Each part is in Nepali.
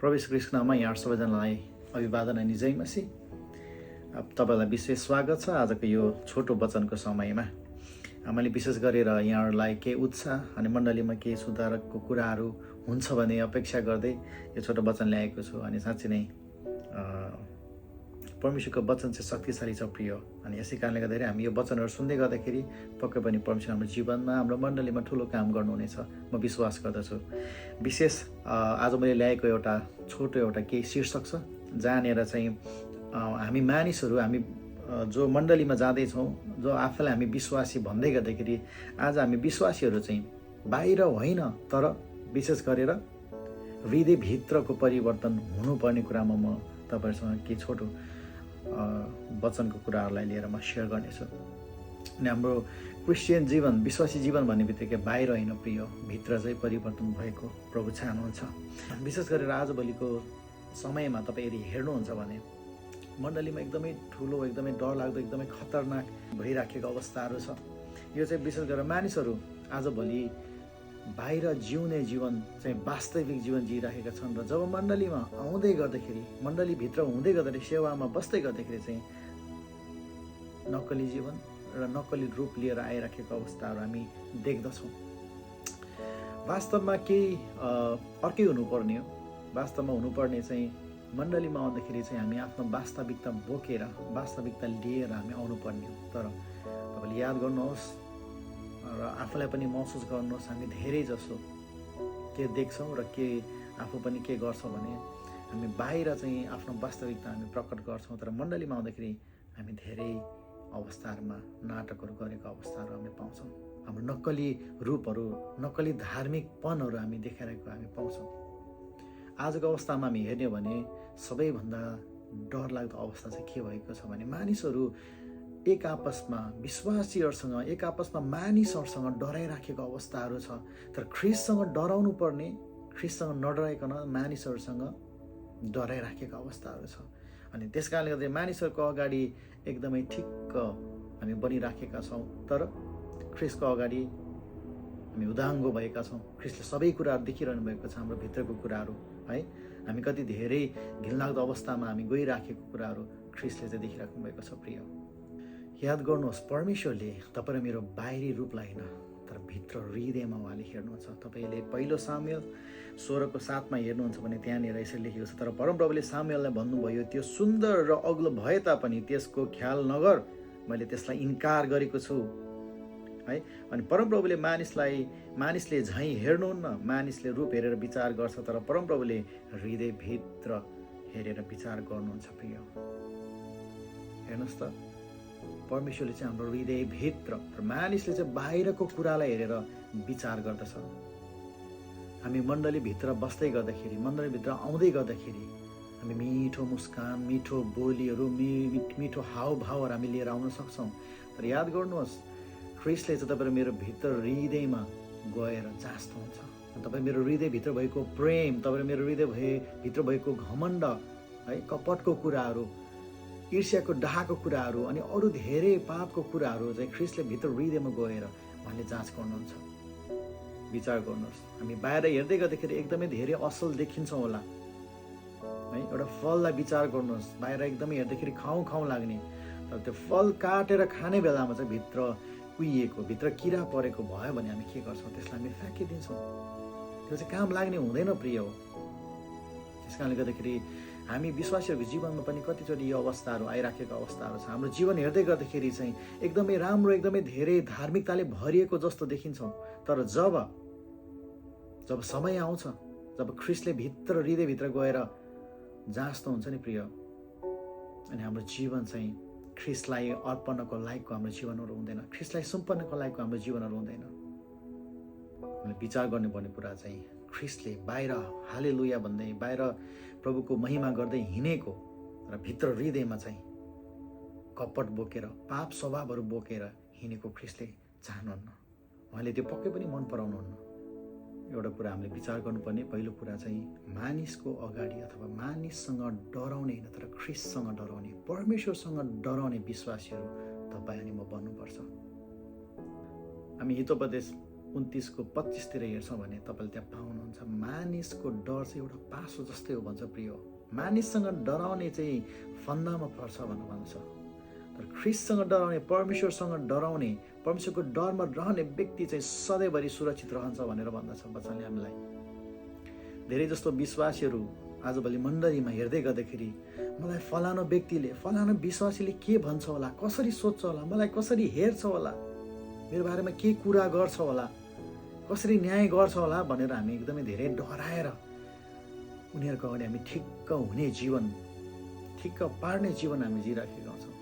प्रभु यीशु ख्रीष्टको नाममा यहाँ सबैजनालाई अभिवादन अनि जय मसीह। तपाईँलाई विशेष स्वागत छ आजको यो छोटो वचनको समयमा। मैले विशेष गरेर यहाँहरूलाई केही उत्साह अनि मण्डलीमा केही सुधारको कुराहरू हुन्छ भन्ने अपेक्षा गर्दै यो छोटो वचन ल्याएको छु। अनि साँच्चै नै परमेश्वरको वचन चाहिँ शक्तिशाली छ प्रिय। अनि यसै कारणले गर्दाखेरि हामी यो वचनहरू सुन्दै गर्दाखेरि पक्कै पनि परमेश्वर हाम्रो जीवनमा हाम्रो मण्डलीमा ठुलो काम गर्नुहुनेछ म विश्वास गर्दछु। विशेष आज मैले ल्याएको एउटा केही शीर्षक छ जहाँनिर चाहिँ हामी मानिसहरू हामी जो मण्डलीमा जाँदैछौँ, जो आफूलाई हामी विश्वासी भन्दै गर्दाखेरि आज हामी विश्वासीहरू चाहिँ बाहिर होइन तर विशेष गरेर हृदयभित्रको परिवर्तन हुनुपर्ने कुरामा म तपाईँहरूसँग केही छोटो वचनको कुराहरूलाई लिएर म सेयर गर्नेछु। अनि हाम्रो क्रिस्चियन जीवन विश्वासी जीवन भन्ने बित्तिकै बाहिर होइन प्रिय, भित्र चाहिँ परिवर्तन भएको प्रभु चाहनुहुन्छ। विशेष गरेर आजभोलिको समयमा तपाईँ यदि हेर्नुहुन्छ भने मण्डलीमा एकदमै ठुलो, एकदमै डरलाग्दो, एकदमै खतरनाक भइराखेको अवस्थाहरू छ। यो चाहिँ विशेष गरेर मानिसहरू आजभोलि बाहिर जिउने जीवन चाहिँ वास्तविक जीवन जिइराखेका छन् र जब मण्डलीमा आउँदै गर्दाखेरि, मण्डलीभित्र हुँदै गर्दाखेरि, सेवामा बस्दै गर्दाखेरि चाहिँ नक्कली जीवन र नक्कली रूप लिएर आइराखेको अवस्थाहरू हामी देख्दछौँ। वास्तवमा केही अर्कै हुनुपर्ने हो। वास्तवमा हुनुपर्ने चाहिँ मण्डलीमा आउँदाखेरि चाहिँ हामी आफ्नो वास्तविकता बोकेर, वास्तविकता लिएर हामी आउनुपर्ने हो। तर तपाईँले याद गर्नुहोस् र आफूलाई पनि महसुस गर्नुहोस्, हामी धेरै जसो के देख्छौँ र के आफू पनि के गर्छौँ भने हामी बाहिर चाहिँ आफ्नो वास्तविकता हामी प्रकट गर्छौँ, तर मण्डलीमा आउँदाखेरि हामी धेरै अवस्थाहरूमा नाटकहरू गरेको अवस्थाहरू हामी पाउँछौँ। हाम्रो नक्कली रूपहरू, नक्कली धार्मिकपनहरू हामी देखाइरहेको हामी पाउँछौँ। आजको अवस्थामा हामी हेर्ने हो भने सबैभन्दा डरलाग्दो अवस्था चाहिँ के भएको छ भने मानिसहरू एक आपसमा विश्वासीहरूसँग, एक आपसमा मानिसहरूसँग डराइराखेको अवस्थाहरू छ। तर ख्रिस्टसँग डराउनु पर्ने, ख्रिस्टसँग नडराइकन मानिसहरूसँग डराइराखेको अवस्थाहरू छ। अनि त्यस कारणले गर्दा मानिसहरूको अगाडि एकदमै ठिक्क हामी बनिराखेका छौँ, तर ख्रिस्टको अगाडि हामी उदाङ्गो भएका छौँ। ख्रिस्टले सबै कुराहरू देखिरहनु भएको छ, हाम्रो भित्रको कुराहरू है। हामी कति धेरै घिनलाग्दो अवस्थामा हामी गइराखेको कुराहरू ख्रिस्टले चाहिँ देखिराख्नु भएको छ प्रिय। याद गर्नुहोस्, परमेश्वरले तपाईँ र मेरो बाहिरी रूपलाई होइन तर भित्र हृदयमा उहाँले हेर्नुहुन्छ। तपाईँले पहिलो सामुएल 16:7 हेर्नुहुन्छ भने त्यहाँनिर यसरी लेखेको छ, तर परमप्रभुले सामुएललाई भन्नुभयो, त्यो सुन्दर र अग्लो भए तापनि त्यसको ख्याल नगर, मैले त्यसलाई इन्कार गरेको छु है। अनि परमप्रभुले मानिसले झैँ हेर्नुहुन्न, मानिसले रूप हेरेर विचार गर्छ, तर परमप्रभुले हृदयभित्र हेरेर विचार गर्नुहुन्छ प्रिय। हेर्नुहोस् त, परमेश्वरले चाहिँ हाम्रो हृदयभित्र, मानिसले चाहिँ बाहिरको कुरालाई हेरेर विचार गर्दछ। हामी मण्डलीभित्र बस्दै गर्दाखेरि, मण्डलीभित्र आउँदै गर्दाखेरि हामी मिठो मुस्कान, मिठो बोलीहरू, मिठो हावभावहरू हामी लिएर आउन सक्छौँ। तर याद गर्नुहोस्, ख्रिस्टले चाहिँ तपाईँ मेरो भित्र हृदयमा गएर जाँच्नुहुन्छ। तपाईँ मेरो हृदयभित्र भएको प्रेम, तपाईँ मेरो हृदयभित्र भएको घमण्ड है, कपटको कुराहरू, ईर्ष्याको डाहाको कुराहरू अनि अरू धेरै पापको कुराहरू चाहिँ ख्रिस्टले भित्र हृदयमा गएर उहाँले जाँच गर्नुहुन्छ। विचार गर्नुहोस्, हामी बाहिर हेर्दै गर्दाखेरि एकदमै धेरै असल देखिन्छौँ होला है। एउटा फललाई विचार गर्नुहोस्, बाहिर एकदमै हेर्दाखेरि खाउँ लाग्ने, तर त्यो फल काटेर खाने बेलामा चाहिँ भित्र कुहिएको, भित्र किरा परेको भयो भने हामी के गर्छौँ? त्यसलाई हामी फ्याँकिदिन्छौँ। त्यो चाहिँ काम लाग्ने हुँदैन प्रिय हो। त्यस कारणले गर्दाखेरि हामी विश्वासीहरूको जीवनमा पनि कतिचोटि यो अवस्थाहरू आइराखेको अवस्थाहरू छ। हाम्रो जीवन हेर्दै गर्दाखेरि चाहिँ एकदमै राम्रो, एकदमै धेरै धार्मिकताले भरिएको जस्तो देखिन्छौँ, तर जब समय आउँछ, जब ख्रिस्टले हृदयभित्र गएर जाँच्नुहुन्छ नि प्रिय, अनि हाम्रो जीवन चाहिँ ख्रिस्टलाई अर्पणको लायकको हाम्रो जीवनहरू हुँदैन, ख्रिस्टलाई सुम्पनको लायकको हाम्रो जीवनहरू हुँदैन। हामीले विचार गर्नुपर्ने कुरा चाहिँ ख्रिस्टले बाहिर हालेलुया भन्दै, बाहिर प्रभुको महिमा गर्दै हिँडेको र भित्र हृदयमा चाहिँ कपट बोकेर, पाप स्वभावहरू बोकेर हिँडेको ख्रिस्टले चाहनुहुन्न। उहाँले त्यो पक्कै पनि मन पराउनुहुन्न। एउटा कुरा हामीले विचार गर्नुपर्ने पहिलो कुरा चाहिँ मानिसको अगाडि अथवा मानिससँग डराउने होइन तर ख्रिस्टसँग डराउने, परमेश्वरसँग डराउने विश्वासीहरू तपाईँ अनि म बन्नुपर्छ। हामी हितोपदेश 29 को 25तिर हेर्छौँ भने तपाईँले त्यहाँ पाउनुहुन्छ, मानिसको डर चाहिँ एउटा पासो जस्तै हो भन्छ प्रिय। मानिससँग डराउने चाहिँ फन्दामा पर्छ भनेर भन्छ, तर ख्रिस्टसँग डराउने, परमेश्वरसँग डराउने, परमेश्वरको डरमा रहने व्यक्ति चाहिँ सधैँभरि सुरक्षित रहन्छ भनेर भन्दछ वचनले हामीलाई। धेरै जस्तो विश्वासीहरू आजभोलि मण्डलीमा हेर्दै गर्दाखेरि मलाई फलानो व्यक्तिले, फलानो विश्वासीले के भन्छ होला, कसरी सोध्छ होला, मलाई कसरी हेर्छ होला, मेरो बारेमा के कुरा गर्छ होला, कसरी न्याय गर्छ होला भनेर हामी एकदमै धेरै डराएर उनीहरूको अगाडि हामी ठिक्क हुने जीवन, ठिक्क पार्ने जीवन हामी जिराखेका छौँ।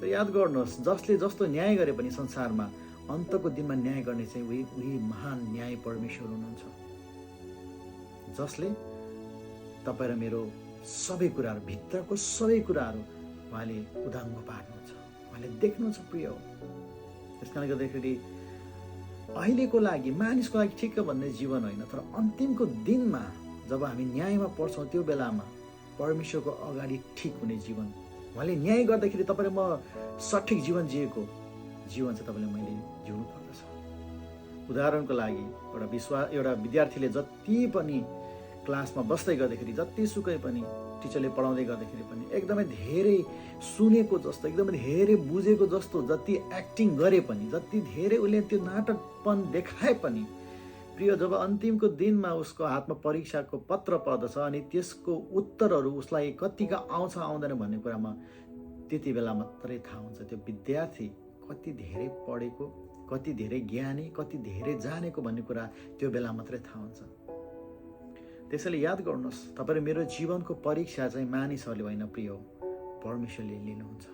र याद गर्नुहोस्, जसले जस्तो न्याय गरे पनि संसारमा अन्तको दिनमा न्याय गर्ने चाहिँ उही महान न्याय परमेश्वर हुनुहुन्छ, जसले तपाईँ र मेरो सबै कुराहरू, भित्रको सबै कुराहरू उहाँले उदाङ्गो पार्नुहुन्छ, उहाँले देख्नुहुन्छ प्रिय हो। त्यस कारणले गर्दाखेरि अहिलेको लागि, मानिसको लागि ठिक्क भन्ने जीवन होइन, तर अन्तिमको दिनमा जब हामी न्यायमा पर्छौँ त्यो बेलामा परमेश्वरको अगाडि ठिक हुने जीवन, उहाँले न्याय गर्दाखेरि तपाईँ र म सठिक जीवन जिएको जीवन चाहिँ तपाईँले मैले जिउनु पर्दछ। उदाहरणको लागि एउटा विद्यार्थीले जति पनि क्लासमा बस्दै गर्दाखेरि, जतिसुकै पनि टिचरले पढाउँदै गर्दाखेरि पनि एकदमै धेरै सुनेको जस्तो, एकदमै धेरै बुझेको जस्तो, जति एक्टिङ गरे पनि, जति धेरै उसले त्यो नाटकपन देखाए पनि प्रिय, जब अन्तिमको दिनमा उसको हातमा परीक्षाको पत्र पर्दछ अनि त्यसको उत्तरहरू उसलाई कतिका आउँछ आउँदैन भन्ने कुरामा त्यति बेला मात्रै थाहा हुन्छ त्यो विद्यार्थी कति धेरै पढेको, कति धेरै ज्ञानी, कति धेरै जानेको भन्ने कुरा त्यो बेला मात्रै थाहा हुन्छ। त्यसैले याद गर्नुहोस्, तपाईँ मेरो जीवनको परीक्षा चाहिँ मानिसहरूले होइन प्रिय, परमेश्वरले लिनुहुन्छ।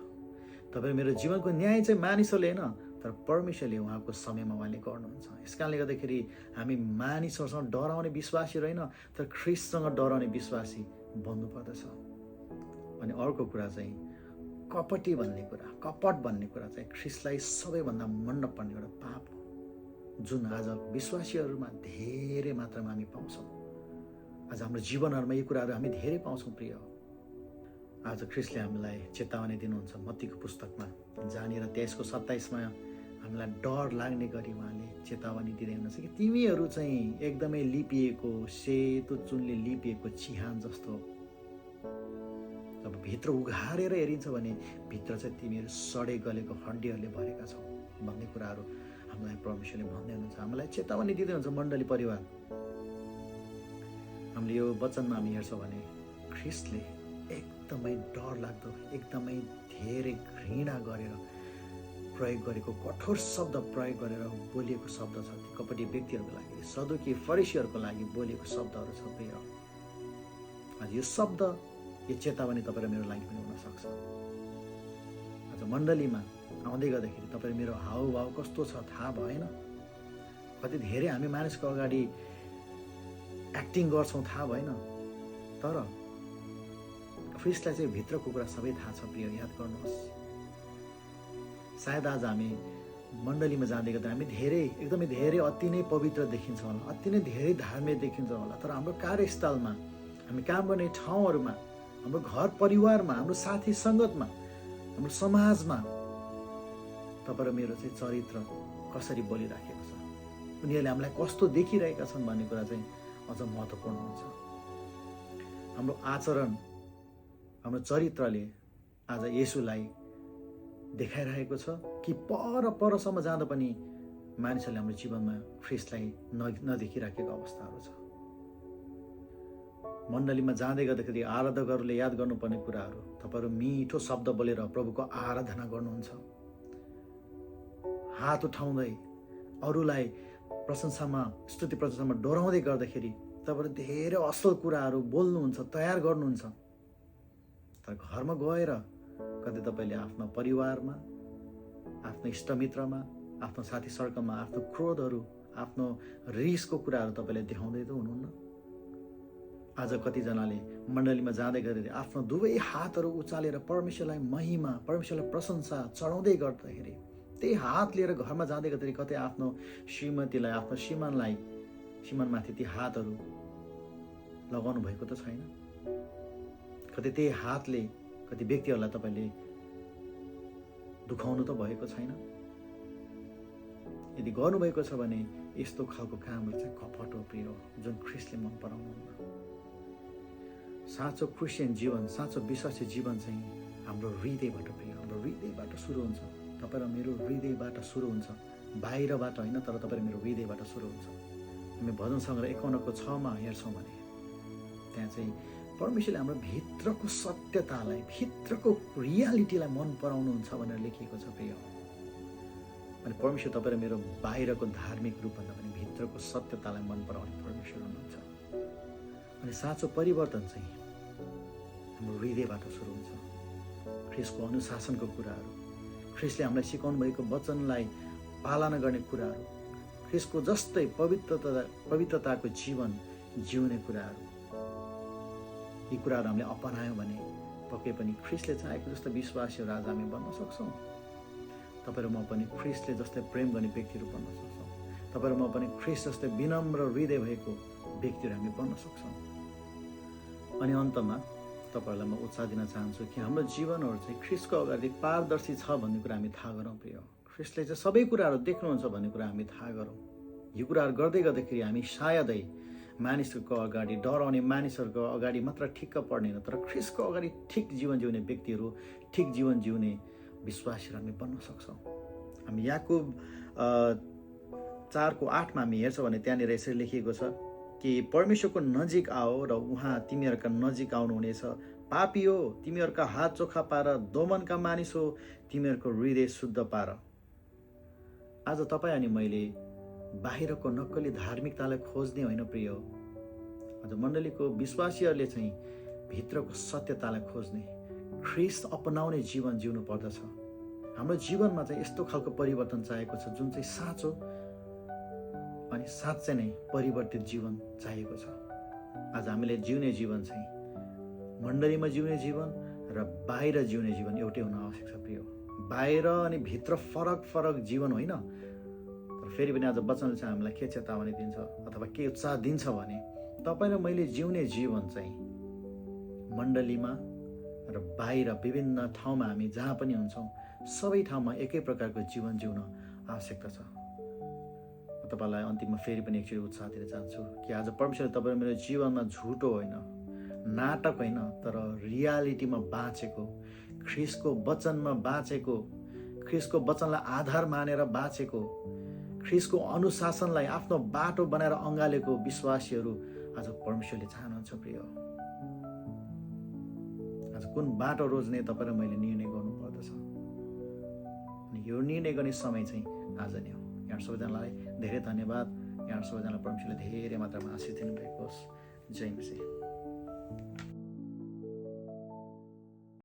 तपाईँ मेरो जीवनको न्याय चाहिँ मानिसहरूले होइन, तर परमेश्वरले उहाँको समयमा उहाँले गर्नुहुन्छ। यस कारणले गर्दाखेरि हामी मानिसहरूसँग डराउने विश्वासी होइन, तर ख्रिस्टसँग डराउने विश्वासी बन्नु पर्दछ। अनि अर्को कुरा चाहिँ कपटी भन्ने कुरा, कपट भन्ने कुरा चाहिँ ख्रिस्टलाई सबैभन्दा मन नपर्ने एउटा पाप हो, जुन आज विश्वासीहरूमा धेरै मात्रामा हामी पाउँछौँ। आज हाम्रो जीवनहरूमा यो कुराहरू हामी धेरै पाउँछौँ प्रिय। आज ख्रिस्टले हामीलाई चेतावनी दिनुहुन्छ मत्तीको पुस्तकमा, जहाँनिर 23:27मा हामीलाई डर लाग्ने गरी उहाँले चेतावनी दिँदै हुनुहुन्छ कि तिमीहरू चाहिँ एकदमै लिपिएको, सेतो चुनले लिपिएको चिहान जस्तो, जब भित्र उघारेर हेरिन्छ भने भित्र चाहिँ तिमीहरू सडे गलेको हड्डीहरूले भरेका छौ भन्ने कुराहरू हामीलाई परमेश्वरले भन्दै हुनुहुन्छ, हामीलाई चेतावनी दिँदै हुन्छ। मण्डली परिवार, हामीले यो वचनमा हामी हेर्छौँ भने ख्रिस्टले एकदमै डर लाग्दो, एकदमै धेरै घृणा गरेर प्रयोग गरेको कठोर शब्द प्रयोग गरेर बोलिएको शब्द छ। कपटी व्यक्तिहरूको लागि, सदुकी फरिसीहरूको लागि बोलिएको शब्दहरू छ प्रिय। आज यो शब्द, यो चेतावनी तपाईँ र मेरो लागि पनि हुनसक्छ। आज मण्डलीमा आउँदै गर्दाखेरि तपाईँ मेरो हाउभाव कस्तो छ थाहा भएन, कति धेरै हामी मानिसको अगाडि एक्टिङ गर्छौँ थाहा भएन, तर ख्रिस्टलाई चाहिँ भित्रको कुरा सबै थाहा छ प्रिय। याद गर्नुहोस्, सायद आज हामी मण्डलीमा जाँदै गर्दा हामी एकदमै धेरै अति नै पवित्र देखिन्छ होला, अति नै धेरै धार्मिक देखिन्छ होला, तर हाम्रो कार्यस्थलमा, हामी काम गर्ने ठाउँहरूमा, हाम्रो घर परिवारमा, हाम्रो साथी सङ्गतमा, हाम्रो समाजमा तपाईँ र मेरो चाहिँ चरित्र कसरी बोलिराखेको छ, उनीहरूले हामीलाई कस्तो देखिरहेका छन् भन्ने कुरा चाहिँ अझ महत्त्वपूर्ण हुन्छ। हाम्रो आचरण, हाम्रो चरित्रले आज येशूलाई देखाइरहेको छ कि परसम्म जाँदा पनि मानिसहरूले हाम्रो जीवनमा ख्रिस्टलाई नदेखिराखेको अवस्थाहरू छ। मण्डलीमा जाँदै गर्दाखेरि आराधकहरूले याद गर्नुपर्ने कुराहरू, तपाईँहरू मिठो शब्द बोलेर प्रभुको आराधना गर्नुहुन्छ, हात उठाउँदै अरूलाई प्रशंसामा, स्तुति प्रशंसामा डोराउँदै गर्दाखेरि तपाईँहरू धेरै असल कुराहरू बोल्नुहुन्छ, तयार गर्नुहुन्छ, तर घरमा गएर कतै तपाईँले आफ्नो परिवारमा, आफ्नो इष्टमित्रमा, आफ्नो साथी सर्कलमा आफ्नो क्रोधहरू, आफ्नो रिसको कुराहरू तपाईँले देखाउँदै त हुनुहुन्न। आज कतिजनाले मण्डलीमा जाँदै गर्दाखेरि आफ्नो दुवै हातहरू उचालेर परमेश्वरलाई महिमा, परमेश्वरलाई प्रशंसा चढाउँदै गर्दाखेरि, त्यही हात लिएर घरमा जाँदै गर्दाखेरि कतै आफ्नो श्रीमतीलाई, आफ्नो श्रीमानमाथि ती हातहरू लगाउनु भएको त छैन। कतै त्यही हातले कति व्यक्तिहरूलाई तपाईँले दुखाउनु त भएको छैन। यदि गर्नुभएको छ भने यस्तो खालको कामहरू चाहिँ कपट हो प्रिय, जुन ख्रिस्टले मन पराउनुहुन्न। साँचो क्रिस्चियन जीवन, साँचो विश्वासी जीवन चाहिँ हाम्रो हृदयबाट प्रिय, हाम्रो हृदयबाट सुरु हुन्छ। तपाईँ र मेरो हृदयबाट सुरु हुन्छ, बाहिरबाट होइन, तर तपाईँ र मेरो हृदयबाट सुरु हुन्छ। हामी भजन सङ्ग्रह 51 को 6 हेर्छौँ भने त्यहाँ चाहिँ परमेश्वरले हाम्रो भित्रको सत्यतालाई, भित्रको रियालिटीलाई मन पराउनुहुन्छ भनेर लेखिएको छ प्रिय। अनि परमेश्वर तपाईँ र मेरो बाहिरको धार्मिक रूपभन्दा पनि भित्रको सत्यतालाई मन पराउने परमेश्वर हुनुहुन्छ। अनि साँचो परिवर्तन चाहिँ हाम्रो हृदयबाट सुरु हुन्छ। ख्रिस्टको अनुशासनको कुराहरू, ख्रिस्टले हामीलाई सिकाउनु भएको वचनलाई पालना गर्ने कुराहरू, ख्रिस्टको जस्तै पवित्रताको जीवन जिउने कुराहरू, यी कुराहरू हामीले अपनायौँ भने पक्कै पनि ख्रिस्टले चाहेको जस्तो विश्वासीहरू आज हामी बन्न सक्छौँ। तपाईँ र म पनि ख्रिस्टले जस्तै प्रेम गर्ने व्यक्तिहरू बन्न सक्छौँ। तपाईँ र म पनि ख्रिस्ट जस्तै विनम्र हृदय भएको व्यक्तिहरू हामी बन्न सक्छौँ। अनि अन्तमा तपाईँहरूलाई म उत्साह दिन चाहन्छु कि हाम्रो जीवनहरू चाहिँ ख्रिस्टको अगाडि पारदर्शी छ भन्ने कुरा हामी थाहा गरौँ प्रिय। ख्रिस्टले चाहिँ सबै कुराहरू देख्नुहुन्छ भन्ने कुरा हामी थाहा गरौँ। यो कुराहरू गर्दै गर्दाखेरि हामी सायदै मानिसहरूको अगाडि, डराउने मानिसहरूको अगाडि मात्र ठिक्क पर्दैन, तर ख्रिस्टको अगाडि ठिक जीवन जिउने व्यक्तिहरू, ठिक जीवन जिउने विश्वासीहरू हामी बन्न सक्छौँ। हामी याकुब 4:8 हामी हेर्छौँ भने त्यहाँनिर यसरी लेखिएको छ कि परमेश्वरको नजिक आओ र उहाँ तिमीहरूका नजिक आउनुहुनेछ। पापी हो, तिमीहरूका हात चोखा पार, दोमनका मानिस हो, तिमीहरूको हृदय शुद्ध पार। आज तपाईँ अनि मैले बाहिरको नक्कली धार्मिकतालाई खोज्ने होइन प्रिय। आज मण्डलीको विश्वासीहरूले चाहिँ भित्रको सत्यतालाई खोज्ने, ख्रिस्ट अपनाउने जीवन जिउनु पर्दछ। हाम्रो जीवनमा चाहिँ यस्तो खालको परिवर्तन चाहिएको छ जुन चाहिँ साँचो अनि साँच्चै नै परिवर्तित जीवन चाहिएको छ। आज हामीले जिउने जीवन चाहिँ मण्डलीमा जिउने जीवन र बाहिर जिउने जीवन एउटै हुन आवश्यक छ प्रिय। बाहिर अनि भित्र फरक फरक जीवन होइन। तर फेरि पनि आज वचनले चाहिँ हामीलाई के चेतावनी दिन्छ अथवा के उत्साह दिन्छ भने तपाईँ र मैले जिउने जीवन चाहिँ मण्डलीमा र बाहिर विभिन्न ठाउँमा हामी जहाँ पनि हुन्छौँ सबै ठाउँमा एकै प्रकारको जीवन जिउन आवश्यकता छ। तपाईँलाई अन्तिममा फेरि पनि एकचोटि उत्साह दिन चाहन्छु कि आज परमेश्वरले तपाईँ मेरो जीवनमा झुटो होइन, नाटक होइन, तर रियालिटीमा बाँचेको, ख्रिस्टको वचनमा बाँचेको, ख्रिस्टको वचनलाई आधार मानेर बाँचेको, ख्रिस्टको अनुशासनलाई आफ्नो बाटो बनाएर अँगालेको विश्वासीहरू आज परमेश्वरले चाहनुहुन्छ प्रिय। आज कुन बाटो रोज्ने तपाईँ र मैले निर्णय गर्नुपर्दछ। अनि यो निर्णय गर्ने समय चाहिँ आज नै हो। यहाँ सबैजनालाई धेरै धन्यवाद। यहाँ सबैजनालाई परमेश्वरले धेरै मात्रामा आशीष दिनुभएको होस्। जय मसीह।